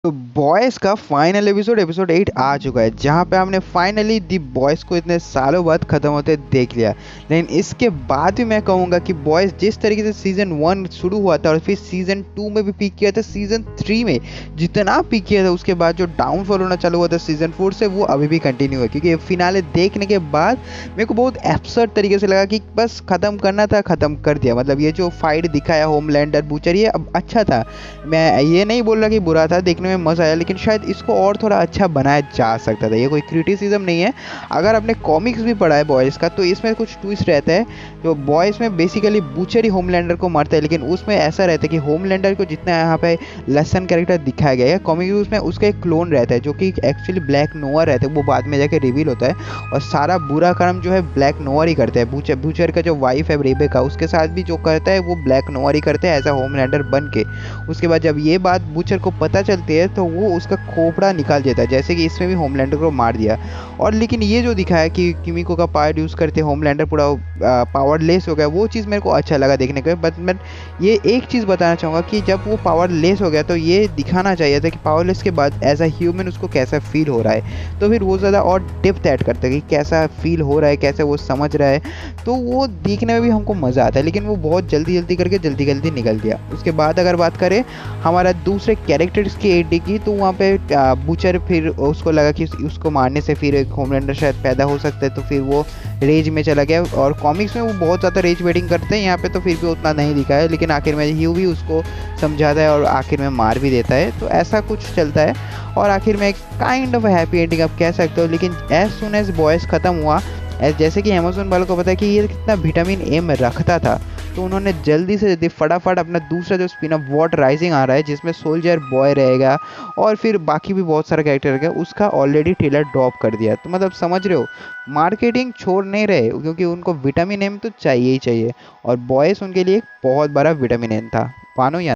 तो बॉयज का final episode episode 8 आ चुका है, जहां पे हमने फाइनली दी बॉयज को इतने सालों बाद खत्म होते देख लिया। लेकिन इसके बाद भी मैं कहूंगा कि बॉयज जिस तरीके से सीजन 1 शुरू हुआ था और फिर सीजन 2 में भी पीक किया था, सीजन 3 में जितना पीक किया था उसके बाद जो डाउनफॉल होना चालू हुआ था सीजन 4 से, वो अभी भी कंटिन्यू है। क्योंकि फिनाले देखने के बाद मेरे को बहुत एब्सर्ड तरीके से लगा कि बस खत्म करना था, खत्म कर दिया। मतलब ये जो फाइट दिखाया होमलैंडर बूचर, ये अब अच्छा था। मैं ये नहीं बोल रहा कि बुरा था, देखने में मज़ा आया, लेकिन शायद इसको और थोड़ा अच्छा बनाया जा सकता था। ये कोई क्रिटिसिज्म नहीं है। अगर आपने कॉमिक्स भी पढ़ा है बॉयज़ का, तो इसमें कुछ ट्विस्ट रहता है। जो बॉयज़ में बेसिकली बूचर ही होमलैंडर को मारता है, लेकिन उसमें ऐसा रहता है कि होमलैंडर को जितना यहाँ पे लेसन कैरेक्टर दिखाया गया है कॉमिक उसमें, उसका एक क्लोन रहता है जो कि एक्चुअली ब्लैक नोआ रहता है। वो बाद में जाके रिवील होता है और सारा बुरा कर्म जो है ब्लैक नोआ ही करता है। बूचर बूचर का जो वाइफ है रेबेका, उसके साथ भी जो करता है वो ब्लैक नोआ ही करता है एज अ होमलैंडर बन के। उसके बाद जब ये बात बूचर को पता चलती है तो वो उसका खोपड़ा निकाल देता है, जैसे कि इसमें भी होमलैंडर को मार दिया। और लेकिन ये जो दिखाया कि किमिको का पावर यूज़ करते होमलैंडर पूरा पावरलेस हो गया, वो चीज़ मेरे को अच्छा लगा देखने को। बट मैं ये एक चीज़ बताना चाहूँगा कि जब वो पावरलेस हो गया तो ये दिखाना चाहिए था कि पावरलेस के बाद एज अ ह्यूमन उसको कैसा फील हो रहा है। तो फिर वो ज़्यादा और डेप्थ ऐड करता है कि कैसा फील हो रहा है, कैसे वो समझ रहा है, तो वो देखने में भी हमको मज़ा आता है। लेकिन वो बहुत जल्दी जल्दी करके जल्दी जल्दी निकल दिया। उसके बाद अगर बात करें हमारा दूसरे कैरेक्टर्स की एडी की, तो वहाँ पे बूचर फिर उसको लगा कि उसको मारने से फिर एक होमलैंडर शायद पैदा हो सकता है, तो फिर वो रेज में चला गया। और कॉमिक्स में वो बहुत ज़्यादा रेज वेटिंग करते हैं, यहाँ पे तो फिर भी उतना नहीं दिखा है। लेकिन आखिर में ह्यू भी उसको समझाता है और आखिर में मार भी देता है। तो ऐसा कुछ चलता है और आखिर में काइंड ऑफ हैप्पी एंडिंग आप कह सकते हो। लेकिन एज सुन एज बॉयज़ ख़त्म हुआ, जैसे कि अमेज़न वालों को पता है कि ये कितना विटामिन ए में रखता था, तो उन्होंने जल्दी से जल्दी फटाफट अपना दूसरा जो स्पिन ऑफ वॉट राइजिंग आ रहा है, जिसमें सोल्जर बॉय रहेगा और फिर बाकी भी बहुत सारा कैरेक्टर रहेगा, उसका ऑलरेडी ट्रेलर ड्रॉप कर दिया। तो मतलब समझ रहे हो, मार्केटिंग छोड़ नहीं रहे, क्योंकि उनको विटामिन एम तो चाहिए ही चाहिए और बॉयज़ उनके लिए एक बहुत बड़ा विटामिन एम था। मानो या